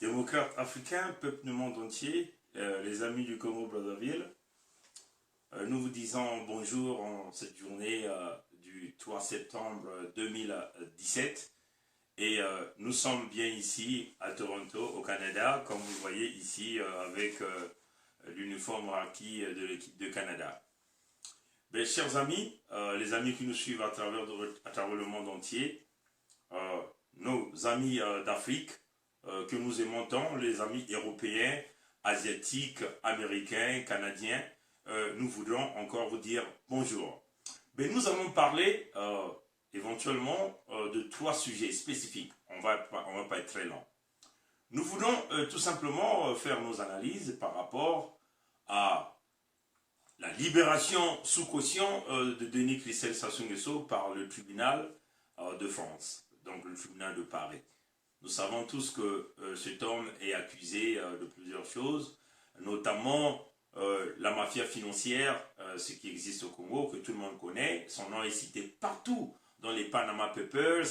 Démocrates africains, peuple du monde entier, les amis du Congo-Brazzaville, nous vous disons bonjour en cette journée du 3 septembre 2017 et nous sommes bien ici à Toronto, au Canada, comme vous voyez ici avec l'uniforme acquis de l'équipe de Canada. Mais, chers amis, les amis qui nous suivent à travers le monde entier, nos amis d'Afrique, que nous aimons tant, les amis européens, asiatiques, américains, canadiens, nous voudrons encore vous dire bonjour. Mais nous allons parler éventuellement de 3 sujets spécifiques. On va pas être très long. Nous voulons tout simplement faire nos analyses par rapport à la libération sous caution de Denis Christelle Sassou Nguesso par le tribunal de France, donc le tribunal de Paris. Nous savons tous que cet homme est accusé de plusieurs choses, notamment la mafia financière, ce qui existe au Congo, que tout le monde connaît. Son nom est cité partout dans les Panama Papers,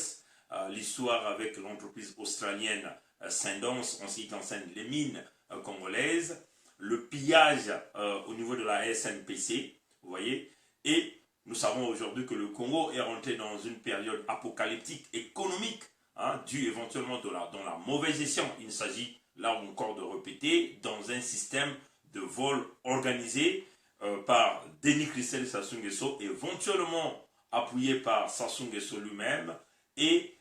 l'histoire avec l'entreprise australienne Sundance en ce qui concerne les mines congolaises, le pillage au niveau de la SNPC, vous voyez, et nous savons aujourd'hui que le Congo est rentré dans une période apocalyptique économique, dû éventuellement dans la mauvaise gestion. Il s'agit là encore de répéter, dans un système de vol organisé par Denis Christelle Sassou Nguesso, éventuellement appuyé par Sassou Nguesso lui-même et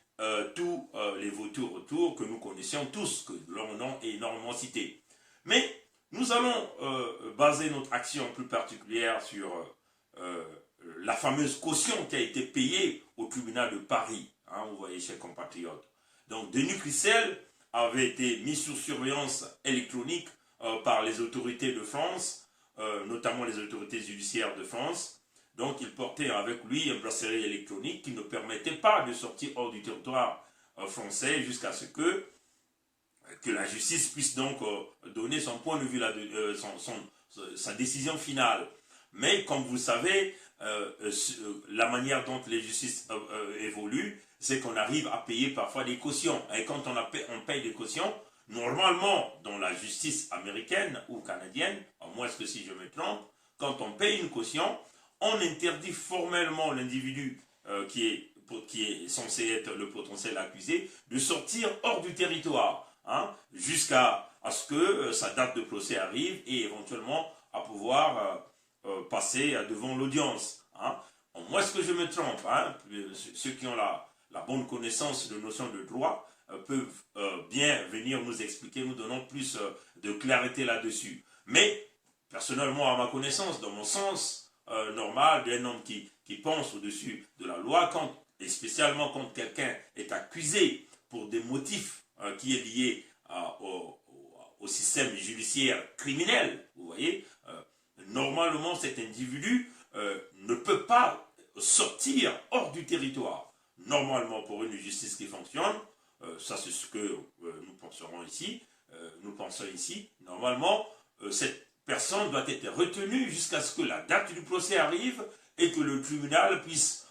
tous les vautours autour que nous connaissions tous, que leur nom est énormément cité. Mais nous allons baser notre action plus particulière sur la fameuse caution qui a été payée au tribunal de Paris. Vous voyez, chers compatriotes. Donc, Denis Christelle avait été mis sous surveillance électronique par les autorités de France, notamment les autorités judiciaires de France. Donc, il portait avec lui un bracelet électronique qui ne permettait pas de sortir hors du territoire français jusqu'à ce que la justice puisse donc donner son point de vue, sa décision finale. Mais, comme vous le savez, la manière dont les justices évoluent, c'est qu'on arrive à payer parfois des cautions. Et quand on paye des cautions, normalement, dans la justice américaine ou canadienne, à moins que si je me trompe, quand on paye une caution, on interdit formellement l'individu qui est censé être le potentiel accusé de sortir hors du territoire, jusqu'à ce que sa date de procès arrive et éventuellement à pouvoir passer devant l'audience. Moi, est-ce que je me trompe, ceux qui ont la bonne connaissance de notions de droit peuvent bien venir nous expliquer, nous donnons plus de clarté là-dessus. Mais, personnellement, à ma connaissance, dans mon sens normal d'un homme qui pense au-dessus de la loi, et spécialement quand quelqu'un est accusé pour des motifs qui est lié au système judiciaire criminel, vous voyez, normalement cet individu ne peut pas sortir hors du territoire. Normalement, pour une justice qui fonctionne, ça c'est ce que nous pensons ici, normalement, cette personne doit être retenue jusqu'à ce que la date du procès arrive et que le tribunal puisse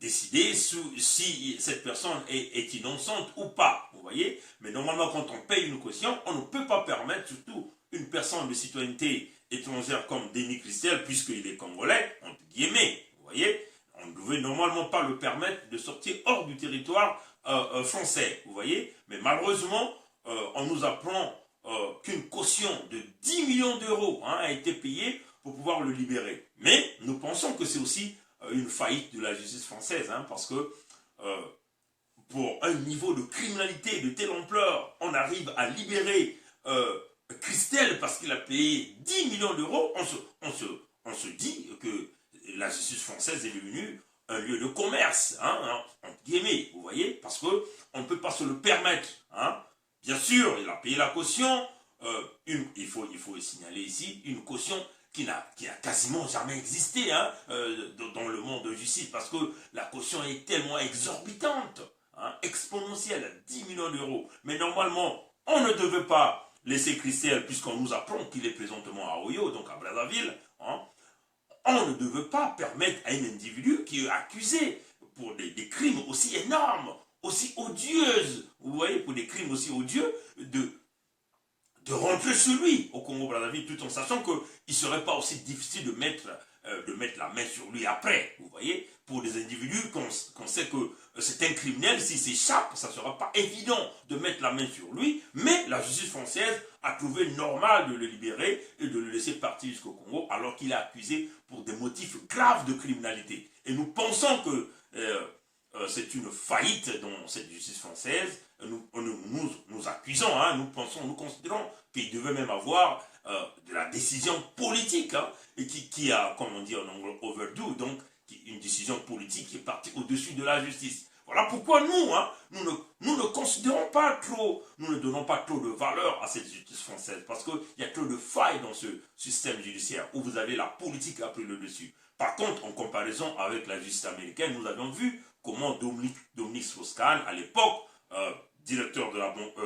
décider si cette personne est innocente ou pas, vous voyez. Mais normalement, quand on paye une caution, on ne peut pas permettre, surtout une personne de citoyenneté étrangère comme Denis Christelle, puisqu'il est congolais, entre guillemets, vous voyez, on ne devait normalement pas le permettre de sortir hors du territoire français, vous voyez. Mais malheureusement, on nous apprend qu'une caution de 10 millions d'euros a été payée pour pouvoir le libérer. Mais nous pensons que c'est aussi une faillite de la justice française, parce que pour un niveau de criminalité de telle ampleur, on arrive à libérer Christelle parce qu'il a payé 10 millions d'euros, on se dit que la justice française est devenue un lieu de commerce, entre guillemets, vous voyez, parce qu'on ne peut pas se le permettre. Bien sûr, il a payé la caution, il faut signaler ici, une caution qui n'a quasiment jamais existé dans le monde de justice, parce que la caution est tellement exorbitante, exponentielle, 10 millions d'euros. Mais normalement, on ne devait pas laisser Christelle, puisqu'on nous apprend qu'il est présentement à Oyo, donc à Brazzaville, on ne devait pas permettre à un individu qui est accusé pour des crimes aussi énormes, aussi odieuses, vous voyez, pour des crimes aussi odieux, de rentrer sur lui au Congo-Brazzaville, tout en sachant qu'il ne serait pas aussi difficile de mettre la main sur lui après. Vous voyez, pour des individus qu'on sait que c'est un criminel, s'il s'échappe, ça ne sera pas évident de mettre la main sur lui, mais la justice française a trouvé normal de le libérer et de le laisser partir jusqu'au Congo, alors qu'il est accusé pour des motifs graves de criminalité. Et nous pensons que c'est une faillite dans cette justice française. Nous accusons, hein, nous considérons qu'il devait même avoir de la décision politique, hein, et qui a, comme on dit en anglais, overdue, donc une décision politique qui est partie au-dessus de la justice. Voilà pourquoi nous, hein, nous ne considérons pas trop, nous ne donnons pas trop de valeur à cette justice française, parce qu'il y a trop de failles dans ce système judiciaire où vous avez la politique qui a pris le dessus. Par contre, en comparaison avec la justice américaine, nous avons vu comment Dominique Strauss-Kahn, à l'époque, directeur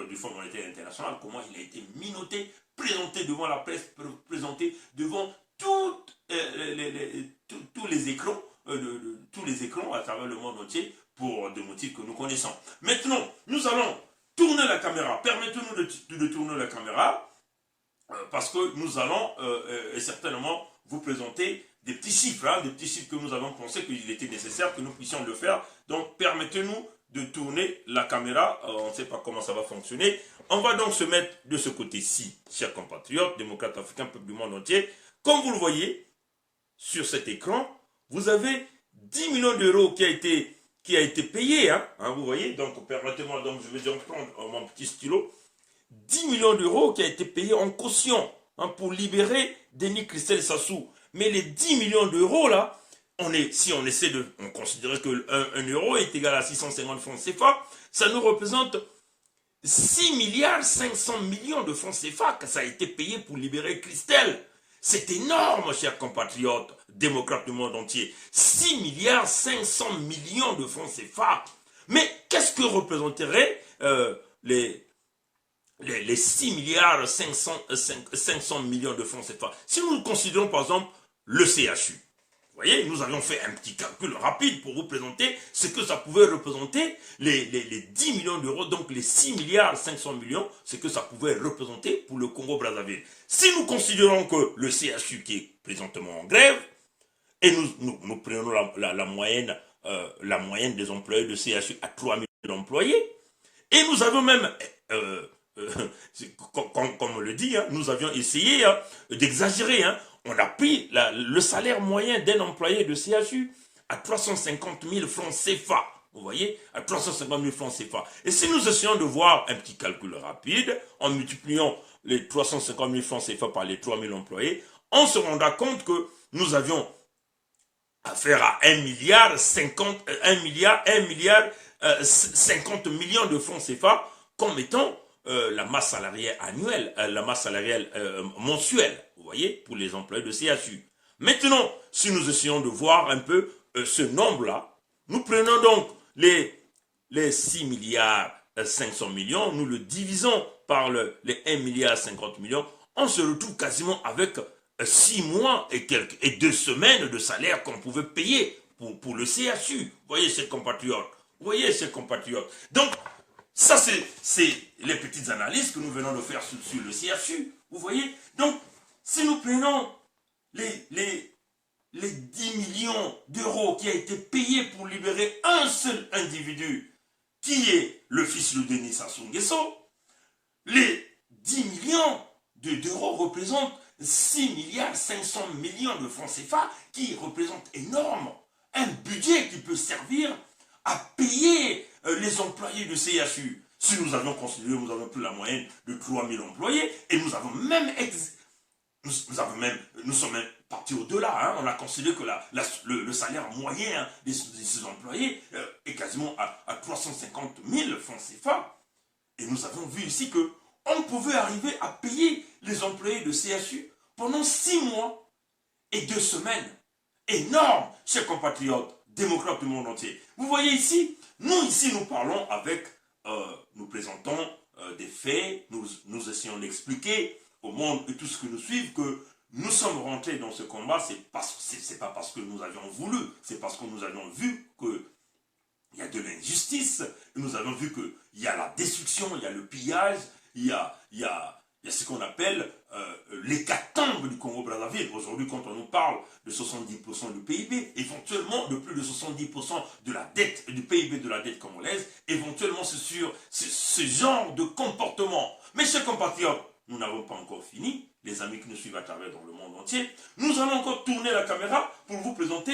du Fonds monétaire international, comment il a été minoté, présenté devant la presse, présenté devant tous les écrans, tous les écrans à travers le monde entier pour des motifs que nous connaissons. Maintenant, nous allons tourner la caméra. Permettez-nous de tourner la caméra parce que nous allons certainement vous présenter des petits chiffres, hein, des petits chiffres que nous avons pensé qu'il était nécessaire que nous puissions le faire. Donc, permettez-nous de tourner la caméra. On ne sait pas comment ça va fonctionner. On va donc se mettre de ce côté-ci, chers compatriotes, démocrates africains, peuple du monde entier. Comme vous le voyez sur cet écran, vous avez 10 millions d'euros qui a été payé. Hein, vous voyez, donc permettez-moi, donc je vais prendre mon petit stylo. 10 millions d'euros qui a été payé en caution, hein, pour libérer Denis Christelle Sassou. Mais les 10 millions d'euros là, si on essaie on considère que 1 euro est égal à 650 francs CFA, ça nous représente 6 milliards 500 millions de francs CFA que ça a été payé pour libérer Christelle. C'est énorme, chers compatriotes, démocrates du monde entier. 6 milliards 500 millions de francs CFA. Mais qu'est-ce que représenteraient les 6 milliards 500 millions de francs CFA? Si nous considérons par exemple le CHU, vous voyez, nous avions fait un petit calcul rapide pour vous présenter ce que ça pouvait représenter, les 10 millions d'euros, donc les 6 milliards 500 millions, ce que ça pouvait représenter pour le Congo-Brazzaville. Si nous considérons que le CHU qui est présentement en grève, et nous prenons la moyenne des employés de CHU à 3 000 employés, et nous avons même, comme on le dit, hein, nous avions essayé, hein, d'exagérer, hein. On a pris le salaire moyen d'un employé de CHU à 350 000 francs CFA. Vous voyez, à 350 000 francs CFA. Et si nous essayons de voir un petit calcul rapide, en multipliant les 350 000 francs CFA par les 3 000 employés, on se rendra compte que nous avions affaire à 1 milliard 50 millions de francs CFA comme étant la masse salariale annuelle, la masse salariale mensuelle, vous voyez, pour les employés de CHU. Maintenant, si nous essayons de voir un peu ce nombre-là, nous prenons donc les 6 milliards 500 millions, nous le divisons par les 1 milliard 50 millions, on se retrouve quasiment avec 6 mois et 2 semaines de salaire qu'on pouvait payer pour le CHU. Vous voyez, ces compatriotes. Vous voyez, ces compatriotes. Donc, ça, c'est les petites analyses que nous venons de faire sur le CHU. Vous voyez? Donc, si nous prenons les 10 millions d'euros qui a été payé pour libérer un seul individu, qui est le fils de Denis Sassou Nguesso, les 10 millions d'euros représentent 6 milliards 500 millions de francs CFA, qui représente énorme. Un budget qui peut servir à payer les employés de CHU. Si nous avions considéré, nous avons pris la moyenne de 3 000 employés, et nous avons même, nous sommes même partis au-delà, hein. On a considéré que le salaire moyen, hein, de ces employés est quasiment à 350 000 francs CFA. Et nous avons vu ici que on pouvait arriver à payer les employés de CHU pendant 6 mois et 2 semaines. Énorme, chers compatriotes, démocrates du monde entier. Vous voyez ici, nous parlons avec, nous présentons des faits, nous essayons d'expliquer au monde et tout ce que nous suivent que nous sommes rentrés dans ce combat, c'est pas parce que nous avions voulu, c'est parce que nous avions vu que il y a de l'injustice. Nous avons vu qu'il y a la destruction, il y a le pillage, il y a ce qu'on appelle l'hécatombe du Congo-Brazzaville. Aujourd'hui, quand on nous parle de 70% du PIB, éventuellement de plus de 70% de la dette, du PIB de la dette congolaise, éventuellement c'est sur ce genre de comportement. Mais chers compatriotes, nous n'avons pas encore fini. Les amis qui nous suivent à travers dans le monde entier, nous allons encore tourner la caméra pour vous présenter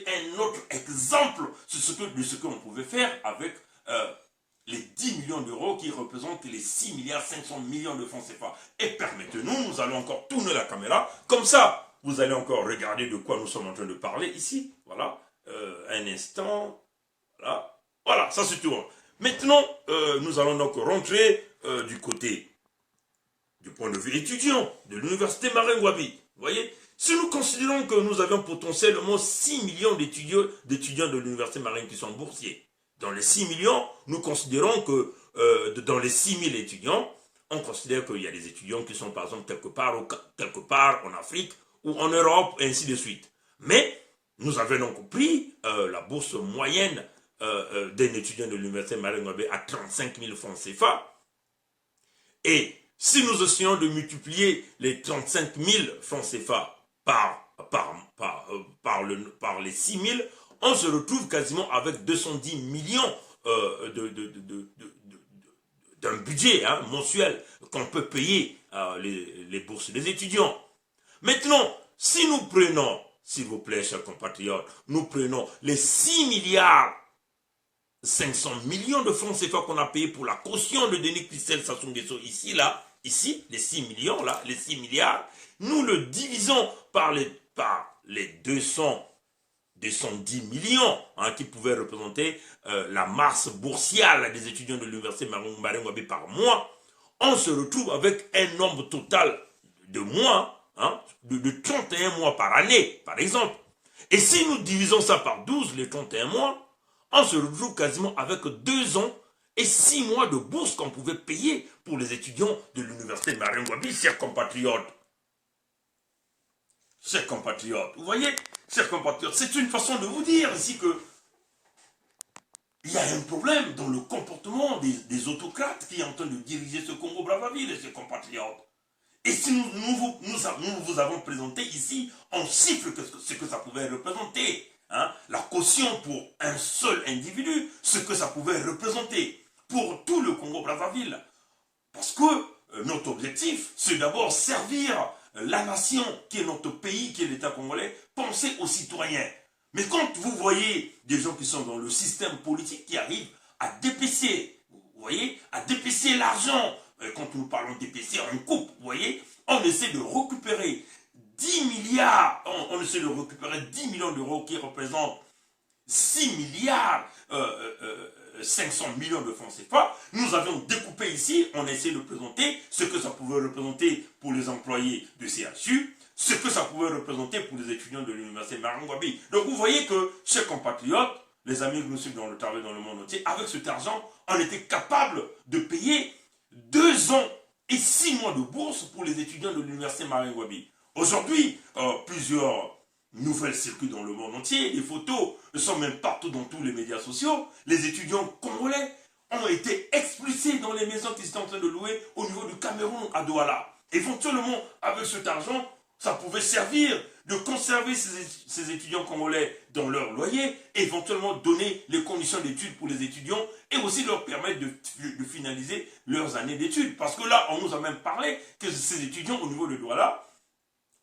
un autre exemple de ce qu'on pouvait faire avec les 10 millions d'euros qui représentent les 6 milliards 500 millions de francs CFA. Et permettez-nous, nous allons encore tourner la caméra. Comme ça, vous allez encore regarder de quoi nous sommes en train de parler ici. Voilà. Un instant. Voilà. Voilà, ça se tourne. Maintenant, nous allons donc rentrer du côté du point de vue étudiant de l'université Maringouabi. Vous voyez, si nous considérons que nous avons potentiellement 6 millions d'étudiants de l'université Maringouabi qui sont boursiers, dans les 6 millions, nous considérons que dans les 6 000 étudiants, on considère qu'il y a des étudiants qui sont par exemple quelque part en Afrique ou en Europe, et ainsi de suite. Mais nous avons donc pris la bourse moyenne d'un étudiant de l'université Maringouabi à 35 000 francs CFA. Et si nous essayons de multiplier les 35 000 francs CFA par les 6 000, on se retrouve quasiment avec 210 millions d'un budget mensuel qu'on peut payer les bourses des étudiants. Maintenant, si nous prenons, s'il vous plaît, chers compatriotes, nous prenons les 6 milliards 500 millions de francs CFA qu'on a payé pour la caution de Denis Christel Sassou Nguesso ici, les 6 millions là, les 6 milliards, nous le divisons par les 210 millions qui pouvaient représenter la masse boursière des étudiants de l'université Maringouabi par mois, on se retrouve avec un nombre total de mois, de 31 mois par année, par exemple. Et si nous divisons ça par 12, les 31 mois, on se retrouve quasiment avec 2 ans et 6 mois de bourse qu'on pouvait payer pour les étudiants de l'université de Maringouabi, chers compatriotes. Chers compatriotes, vous voyez, chers compatriotes, c'est une façon de vous dire ici que il y a un problème dans le comportement des autocrates qui sont en train de diriger ce Congo-Brazzaville et ses compatriotes. Et si nous vous avons présenté ici en chiffres ce que ça pouvait représenter, la caution pour un seul individu, ce que ça pouvait représenter pour tout le Congo-Brazzaville. Parce que notre objectif, c'est d'abord servir la nation qui est notre pays, qui est l'État congolais, penser aux citoyens. Mais quand vous voyez des gens qui sont dans le système politique qui arrivent à dépêcher, vous voyez, à dépêcher l'argent, quand nous parlons dépêcher, on coupe, vous voyez, on essaie de récupérer 10 milliards, on essaie de récupérer 10 millions d'euros qui représentent 6 milliards 500 millions de francs CFA. Nous avions découpé ici, on a essayé de présenter ce que ça pouvait représenter pour les employés de CHU, ce que ça pouvait représenter pour les étudiants de l'université Maringouabi. Donc vous voyez que, chers compatriotes, les amis que nous suivent dans le travail dans le monde entier, avec cet argent, on était capable de payer 2 ans et 6 mois de bourse pour les étudiants de l'université Maringouabi. Aujourd'hui, plusieurs nouvelles circulent dans le monde entier, les photos sont même partout dans tous les médias sociaux. Les étudiants congolais ont été expulsés dans les maisons qu'ils étaient en train de louer au niveau du Cameroun à Douala. Éventuellement, avec cet argent, ça pouvait servir de conserver ces étudiants congolais dans leur loyer, et éventuellement donner les conditions d'études pour les étudiants et aussi leur permettre de finaliser leurs années d'études. Parce que là, on nous a même parlé que ces étudiants au niveau de Douala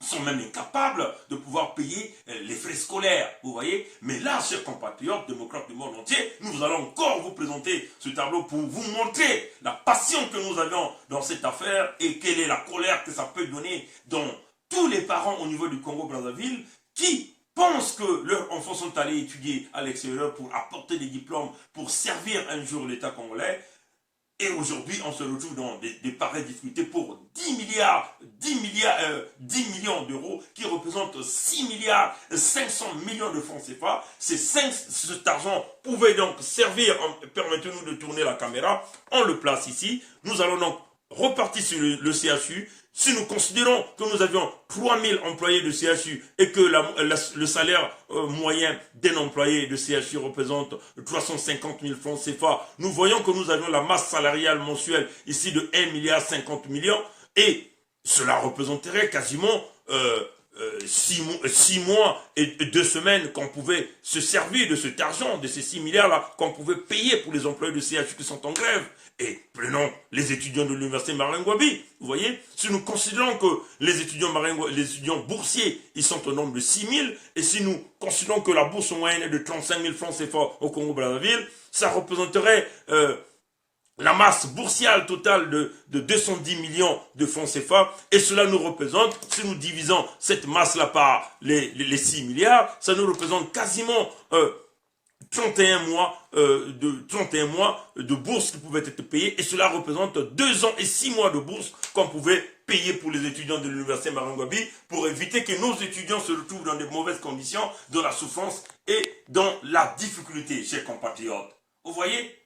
sont même incapables de pouvoir payer les frais scolaires, vous voyez. Mais là, chers compatriotes, démocrates du monde entier, nous allons encore vous présenter ce tableau pour vous montrer la passion que nous avions dans cette affaire et quelle est la colère que ça peut donner dans tous les parents au niveau du Congo-Brazzaville qui pensent que leurs enfants sont allés étudier à l'extérieur pour apporter des diplômes, pour servir un jour l'État congolais. Et aujourd'hui, on se retrouve dans des pareilles difficultés pour 10 millions d'euros qui représentent 6 milliards 500 millions de francs CFA. Cet argent pouvait donc servir, permettez-nous de tourner la caméra, on le place ici. Nous allons donc reparti sur le CHU, si nous considérons que nous avions 3000 employés de CHU et que le salaire moyen d'un employé de CHU représente 350 000 francs CFA, nous voyons que nous avions la masse salariale mensuelle ici de 1,50 milliard et cela représenterait quasiment 6 mois et 2 semaines qu'on pouvait se servir de cet argent, de ces 6 milliards-là, qu'on pouvait payer pour les employés de CHU qui sont en grève. Et prenons les étudiants de l'université Maringouabi. Vous voyez, si nous considérons que les étudiants boursiers, ils sont au nombre de 6 000, et si nous considérons que la bourse moyenne est de 35 000 francs CFA au Congo-Brazzaville, ça représenterait la masse boursière totale de 210 millions de francs CFA, et cela nous représente, si nous divisons cette masse-là par les 6 milliards, ça nous représente quasiment 31 mois de bourse qui pouvaient être payés, et cela représente 2 ans et 6 mois de bourse qu'on pouvait payer pour les étudiants de l'université Maringouabi pour éviter que nos étudiants se retrouvent dans de mauvaises conditions, dans la souffrance et dans la difficulté, chers compatriotes. Vous voyez,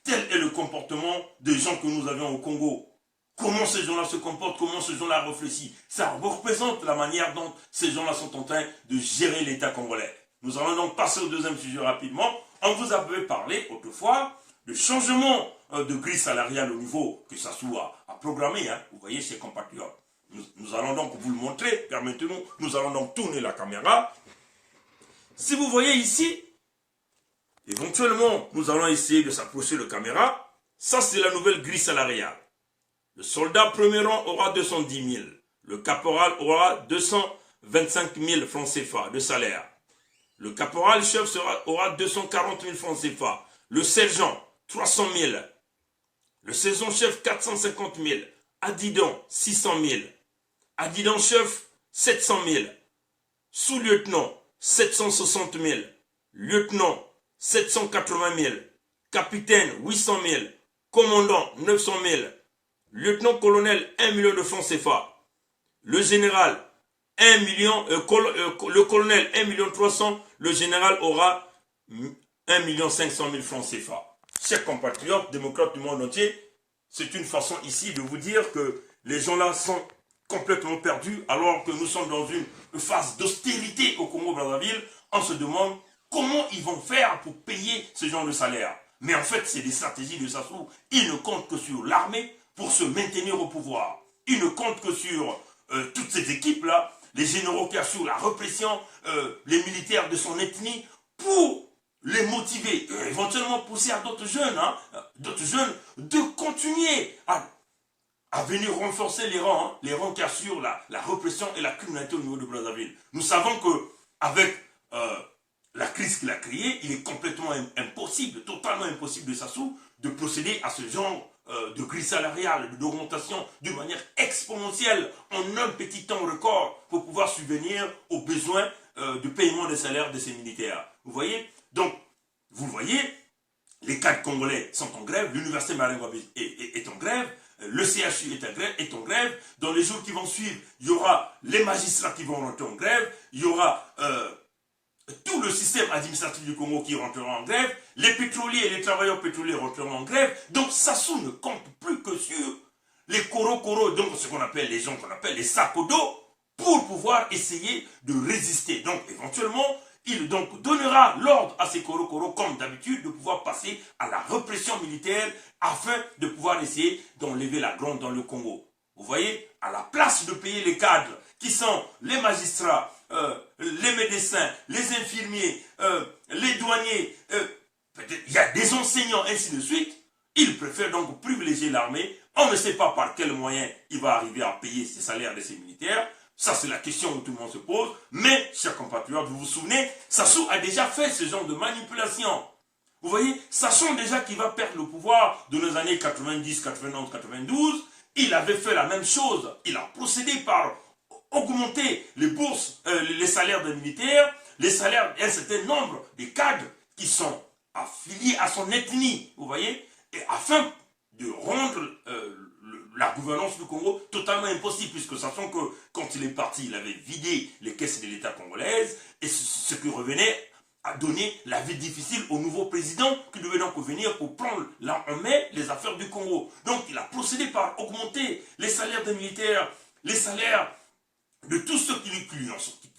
tel est le comportement des gens que nous avions au Congo. Comment ces gens-là se comportent, comment ces gens-là réfléchissent. Ça représente la manière dont ces gens-là sont en train de gérer l'État congolais. Nous allons donc passer au deuxième sujet rapidement. On vous avait parlé autrefois de changement de grille salariale au niveau que ça soit à programmer. Hein. Vous voyez, ces compatriotes. Nous allons donc vous le montrer. Permettez-nous, nous allons donc tourner la caméra. Si vous voyez ici, éventuellement, nous allons essayer de s'approcher de la caméra. Ça, c'est la nouvelle grille salariale. Le soldat premier rang aura 210 000. Le caporal aura 225 000 francs CFA de salaire. Le caporal chef aura 240 000 francs CFA. Le sergent, 300 000. Le sergent chef, 450 000. Adjudant, 600 000. Adjudant chef, 700 000. Sous-lieutenant, 760 000. Lieutenant, 780 000. Capitaine, 800 000. Commandant, 900 000. Lieutenant-colonel, 1 million de francs CFA. Le général, 1 million, le colonel 1 million 300, le général aura 1 500 000 francs CFA. Chers compatriotes, démocrates du monde entier, c'est une façon ici de vous dire que les gens là sont complètement perdus alors que nous sommes dans une phase d'austérité au Congo-Brazzaville. On se demande comment ils vont faire pour payer ce genre de salaire. Mais en fait, c'est des stratégies de Sassou. Ils ne comptent que sur l'armée pour se maintenir au pouvoir. Ils ne comptent que sur toutes ces équipes-là, les généraux qui assurent la répression, les militaires de son ethnie, pour les motiver, éventuellement pousser à d'autres jeunes, de continuer à venir renforcer les rangs qui assurent la répression et la criminalité au niveau de Brazzaville. Nous savons qu'avec la crise qu'il a créée, il est complètement impossible, totalement impossible de Sassou, de procéder à ce genre de grille salariale, d'augmentation d'une manière exponentielle en un petit temps record pour pouvoir subvenir aux besoins de paiement des salaires de ces militaires. Vous voyez? Donc, vous voyez, les cadres congolais sont en grève, l'université Maringouabi est en grève, le CHU est en grève. Dans les jours qui vont suivre, il y aura les magistrats qui vont rentrer en grève, il y aura tout le système administratif du Congo qui rentrera en grève, les pétroliers et les travailleurs pétroliers rentreront en grève. Donc Sassou ne compte plus que sur les koro-koro, donc ce qu'on appelle les gens qu'on appelle les sakodo, pour pouvoir essayer de résister. Donc éventuellement, il donc donnera l'ordre à ces koro-koro, comme d'habitude, de pouvoir passer à la répression militaire afin de pouvoir essayer d'enlever la gronde dans le Congo. Vous voyez, à la place de payer les cadres, qui sont les magistrats, les médecins, les infirmiers, les douaniers, il y a des enseignants, ainsi de suite, ils préfèrent donc privilégier l'armée. On ne sait pas par quel moyen il va arriver à payer ces salaires de ces militaires. Ça, c'est la question que tout le monde se pose. Mais, chers compatriotes, vous vous souvenez, Sassou a déjà fait ce genre de manipulation. Vous voyez, sachant déjà qu'il va perdre le pouvoir dans les années 90, 91, 92, il avait fait la même chose. Il a procédé par augmenter les bourses, les salaires des militaires, les salaires d'un certain nombre de cadres qui sont affiliés à son ethnie, vous voyez, et afin de rendre la gouvernance du Congo totalement impossible, puisque sachant que quand il est parti, il avait vidé les caisses de l'État congolaise, et ce qui revenait a donné la vie difficile au nouveau président qui devait donc venir pour prendre là en main les affaires du Congo. Donc il a procédé par augmenter les salaires des militaires, les salaires de tous ceux qui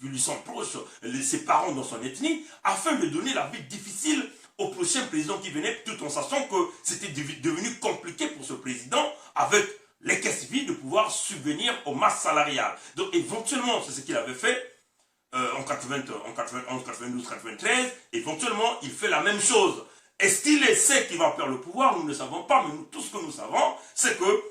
lui sont proches, ses parents dans son ethnie, afin de donner la vie difficile au prochain président qui venait, tout en sachant que c'était devenu compliqué pour ce président, avec les caisses vides, de pouvoir subvenir aux masses salariales. Donc éventuellement, c'est ce qu'il avait fait en 91, 92, 93, éventuellement, il fait la même chose. Est-ce qu'il sait qu'il va perdre le pouvoir? Nous ne le savons pas, mais tout ce que nous savons, c'est que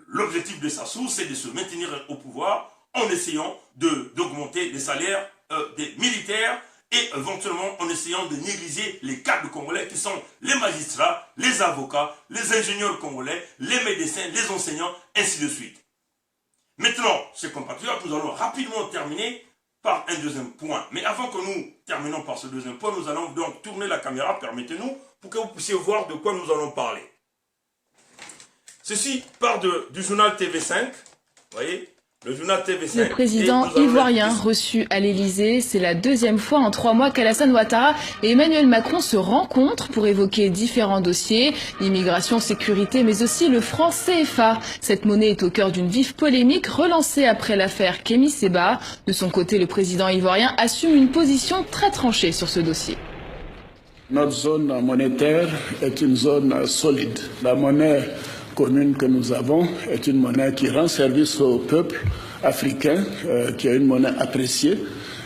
l'objectif de Sassou, c'est de se maintenir au pouvoir en essayant d'augmenter les salaires des militaires et éventuellement en essayant de négliger les cadres congolais qui sont les magistrats, les avocats, les ingénieurs congolais, les médecins, les enseignants, ainsi de suite. Maintenant, chers compatriotes, nous allons rapidement terminer par un deuxième point. Mais avant que nous terminons par ce deuxième point, nous allons donc tourner la caméra, permettez-nous, pour que vous puissiez voir de quoi nous allons parler. Ceci part du journal TV5, vous voyez, le journal TV5. Le président ivoirien reçu à l'Elysée, c'est la deuxième fois en 3 mois qu'Alassane Ouattara et Emmanuel Macron se rencontrent pour évoquer différents dossiers, l'immigration, sécurité, mais aussi le franc CFA. Cette monnaie est au cœur d'une vive polémique relancée après l'affaire Kémy Séba. De son côté, le président ivoirien assume une position très tranchée sur ce dossier. Notre zone monétaire est une zone solide. La monnaie commune que nous avons est une monnaie qui rend service au peuple africain, qui est une monnaie appréciée,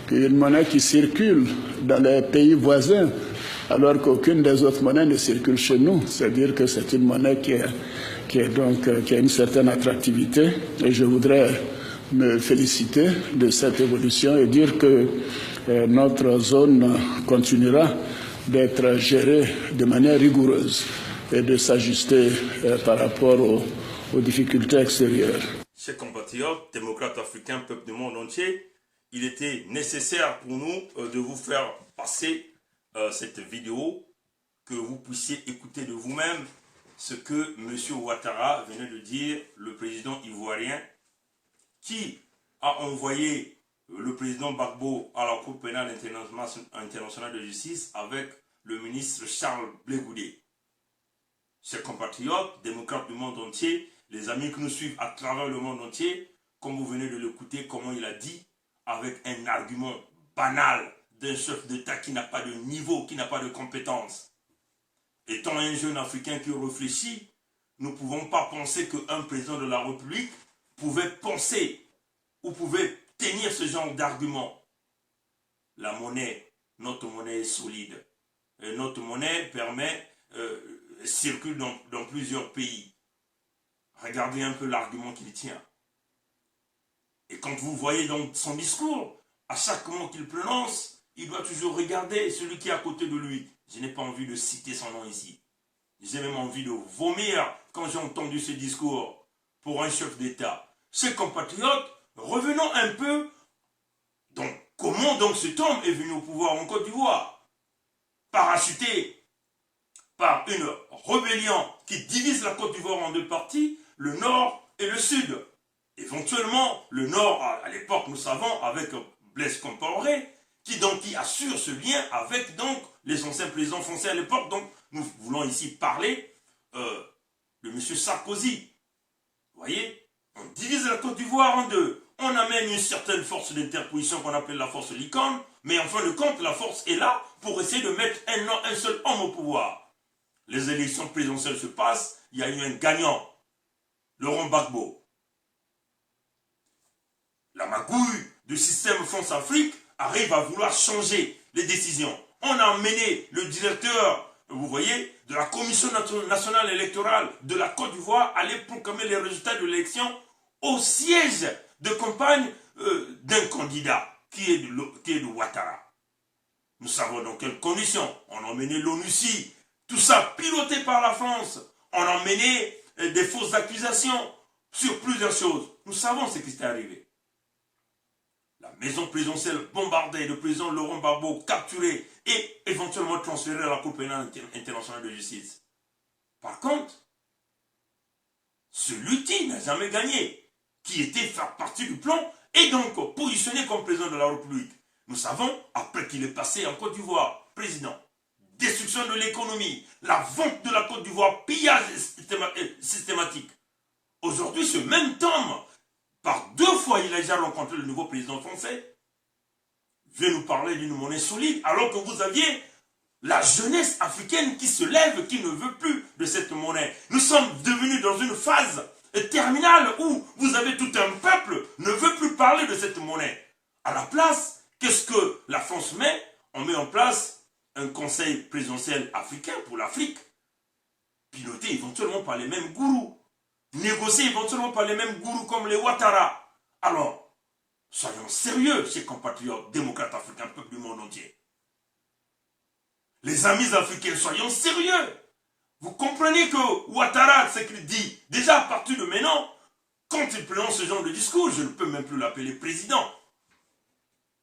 qui est une monnaie qui circule dans les pays voisins, alors qu'aucune des autres monnaies ne circule chez nous. C'est-à-dire que c'est une monnaie qui a une certaine attractivité. Et je voudrais me féliciter de cette évolution et dire que notre zone continuera d'être gérée de manière rigoureuse et de s'ajuster par rapport aux difficultés extérieures. Chers compatriotes, démocrates africains, peuple du monde entier, il était nécessaire pour nous de vous faire passer cette vidéo, que vous puissiez écouter de vous-même ce que M. Ouattara venait de dire, le président ivoirien, qui a envoyé le président Gbagbo à la Cour pénale internationale de justice avec le ministre Charles Blé Goudé. Chers compatriotes, démocrates du monde entier, les amis qui nous suivent à travers le monde entier, comme vous venez de l'écouter, comment il a dit, avec un argument banal d'un chef d'État qui n'a pas de niveau, qui n'a pas de compétences. Étant un jeune Africain qui réfléchit, nous ne pouvons pas penser qu'un président de la République pouvait penser ou pouvait tenir ce genre d'argument. La monnaie, notre monnaie est solide. Et notre monnaie circule dans plusieurs pays. Regardez un peu l'argument qu'il tient. Et quand vous voyez dans son discours, à chaque mot qu'il prononce, il doit toujours regarder celui qui est à côté de lui. Je n'ai pas envie de citer son nom ici. J'ai même envie de vomir quand j'ai entendu ce discours pour un chef d'État. Chers compatriotes, revenons un peu. Donc, comment donc cet homme est venu au pouvoir en Côte d'Ivoire? Parachuté par une rébellion qui divise la Côte d'Ivoire en deux parties, le nord et le sud. Éventuellement, le nord, à l'époque, nous savons, avec Blaise Compaoré, qui assure ce lien avec donc les anciens présidents français à l'époque. Donc, nous voulons ici parler de M. Sarkozy. Vous voyez, on divise la Côte d'Ivoire en deux. On amène une certaine force d'interposition qu'on appelle la force licorne, mais en fin de compte, la force est là pour essayer de mettre un seul homme au pouvoir. Les élections présidentielles se passent, il y a eu un gagnant, Laurent Gbagbo. La magouille du système France-Afrique arrive à vouloir changer les décisions. On a emmené le directeur, vous voyez, de la Commission nationale électorale de la Côte d'Ivoire aller proclamer les résultats de l'élection au siège de campagne d'un candidat qui est de Ouattara. Nous savons dans quelles conditions. On a emmené l'ONUCI, tout ça piloté par la France. On a emmené des fausses accusations sur plusieurs choses. Nous savons ce qui s'est arrivé. La maison présidentielle bombardée, le président Laurent Gbagbo capturé et éventuellement transféré à la Cour pénale internationale de justice. Par contre, celui qui n'a jamais gagné, qui était faire partie du plan, est donc positionné comme président de la République. Nous savons, après qu'il est passé en Côte d'Ivoire, président, destruction de l'économie, la vente de la Côte d'Ivoire, pillage systématique. Aujourd'hui, ce même Tom, par 2 fois, il a déjà rencontré le nouveau président français, vient nous parler d'une monnaie solide, alors que vous aviez la jeunesse africaine qui se lève, qui ne veut plus de cette monnaie. Nous sommes devenus dans une phase terminale où vous avez tout un peuple ne veut plus parler de cette monnaie. À la place, qu'est-ce que la France met? On met en place un conseil présidentiel africain pour l'Afrique, piloté éventuellement par les mêmes gourous, négocié éventuellement par les mêmes gourous comme les Ouattara. Alors, soyons sérieux, chers compatriotes, démocrates africains, peuple du monde entier. Les amis africains, soyons sérieux. Vous comprenez que Ouattara, ce qu'il dit, déjà à partir de maintenant, quand il prononce ce genre de discours, je ne peux même plus l'appeler président.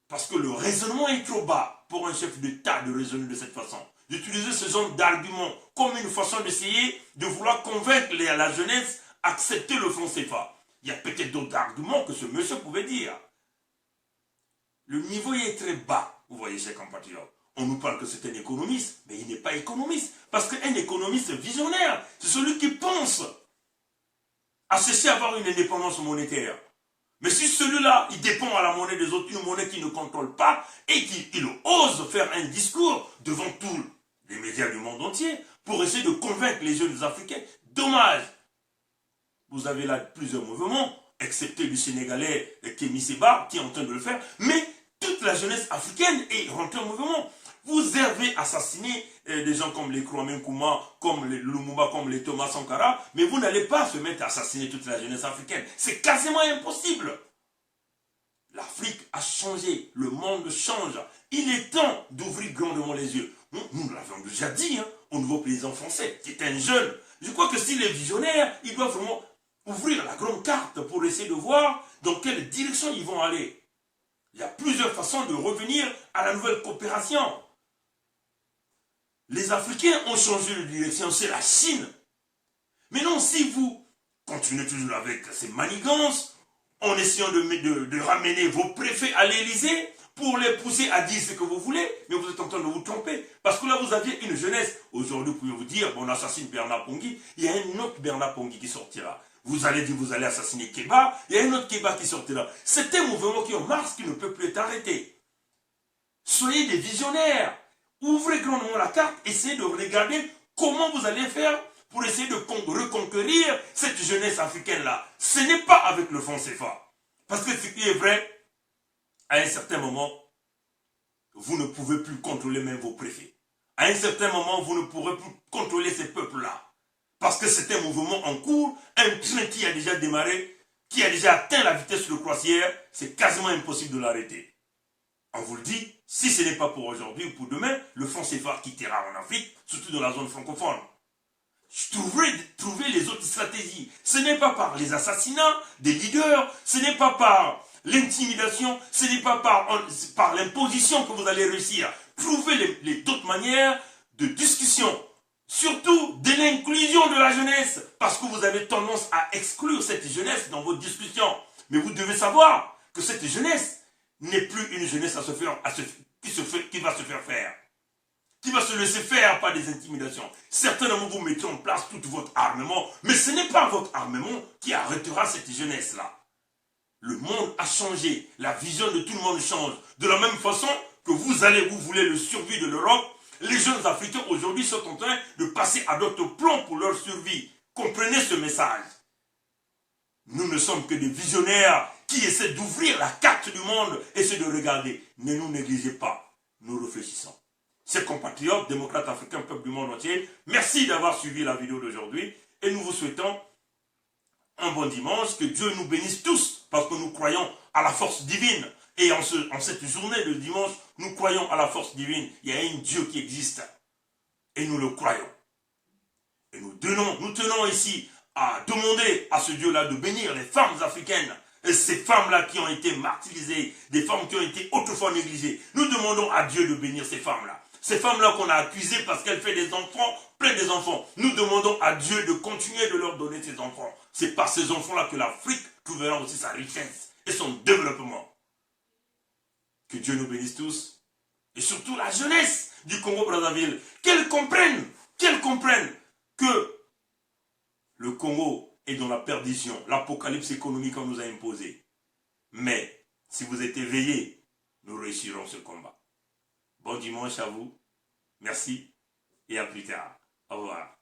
Parce que le raisonnement est trop bas pour un chef d'État de raisonner de cette façon. D'utiliser ce genre d'argument comme une façon d'essayer de vouloir convaincre la jeunesse à accepter le franc CFA. Il y a peut-être d'autres arguments que ce monsieur pouvait dire. Le niveau est très bas, vous voyez, chers compatriotes. On nous parle que c'est un économiste, mais il n'est pas économiste. Parce qu'un économiste visionnaire, c'est celui qui pense à chercher à avoir une indépendance monétaire. Mais si celui-là, il dépend à la monnaie des autres, une monnaie qu'il ne contrôle pas, et qu'il ose faire un discours devant tous les médias du monde entier, pour essayer de convaincre les jeunes africains, dommage. Vous avez là plusieurs mouvements, excepté du Sénégalais Kémy Séba, qui est en train de le faire, mais toute la jeunesse africaine est rentrée en mouvement. Vous avez assassiné des gens comme les Kwame Nkrumah, comme les Lumumba, comme les Thomas Sankara, mais vous n'allez pas se mettre à assassiner toute la jeunesse africaine. C'est quasiment impossible. L'Afrique a changé, le monde change. Il est temps d'ouvrir grandement les yeux. Nous l'avons déjà dit au nouveau président français, qui est un jeune. Je crois que s'il est visionnaire, il doit vraiment ouvrir la grande carte pour essayer de voir dans quelle direction ils vont aller. Il y a plusieurs façons de revenir à la nouvelle coopération. Les Africains ont changé de direction, c'est la Chine. Mais non, si vous continuez toujours avec ces manigances, en essayant de ramener vos préfets à l'Élysée, pour les pousser à dire ce que vous voulez, mais vous êtes en train de vous tromper. Parce que là, vous aviez une jeunesse. Aujourd'hui, vous pouvez vous dire, bon, on assassine Bernard Pongui, il y a un autre Bernard Pongui qui sortira. Vous allez dire, vous allez assassiner Kéba, il y a un autre Kéba qui sortira. C'est un mouvement qui est en marche, qui ne peut plus être arrêté. Soyez des visionnaires. Ouvrez grandement la carte, essayez de regarder comment vous allez faire pour essayer de reconquérir cette jeunesse africaine-là. Ce n'est pas avec le franc CFA. Parce que ce qui est vrai, à un certain moment, vous ne pouvez plus contrôler même vos préfets. À un certain moment, vous ne pourrez plus contrôler ces peuples-là. Parce que c'est un mouvement en cours, un train qui a déjà démarré, qui a déjà atteint la vitesse de croisière, c'est quasiment impossible de l'arrêter. On vous le dit, si ce n'est pas pour aujourd'hui ou pour demain, le franc CFA quittera en Afrique, surtout dans la zone francophone. Trouvez les autres stratégies. Ce n'est pas par les assassinats des leaders, ce n'est pas par l'intimidation, ce n'est pas par l'imposition que vous allez réussir. Trouvez d'autres manières de discussion, surtout de l'inclusion de la jeunesse, parce que vous avez tendance à exclure cette jeunesse dans vos discussions. Mais vous devez savoir que cette jeunesse n'est plus une jeunesse qui va se faire faire, qui va se laisser faire par des intimidations. Certainement, vous mettez en place tout votre armement, mais ce n'est pas votre armement qui arrêtera cette jeunesse-là. Le monde a changé, la vision de tout le monde change. De la même façon que vous voulez le survie de l'Europe, les jeunes Africains aujourd'hui sont en train de passer à d'autres plans pour leur survie. Comprenez ce message. Nous ne sommes que des visionnaires qui essaient d'ouvrir la carte du monde, essaient de regarder. Ne nous négligez pas, nous réfléchissons. Chers compatriotes, démocrates africains, peuple du monde entier, merci d'avoir suivi la vidéo d'aujourd'hui et nous vous souhaitons un bon dimanche, que Dieu nous bénisse tous, parce que nous croyons à la force divine. Et en cette journée de dimanche, nous croyons à la force divine. Il y a un Dieu qui existe. Et nous le croyons. Et nous tenons ici à demander à ce Dieu-là de bénir les femmes africaines. Et ces femmes-là qui ont été martyrisées, des femmes qui ont été autrefois négligées. Nous demandons à Dieu de bénir ces femmes-là. Ces femmes-là qu'on a accusées parce qu'elles font des enfants, plein des enfants. Nous demandons à Dieu de continuer de leur donner ces enfants. C'est par ces enfants-là que l'Afrique trouvera aussi sa richesse et son développement. Que Dieu nous bénisse tous. Et surtout la jeunesse du Congo-Brazzaville. Qu'elle comprenne que le Congo est dans la perdition. L'apocalypse économique qu'on nous a imposé. Mais si vous êtes éveillés, nous réussirons ce combat. Bon dimanche à vous. Merci et à plus tard. Au revoir.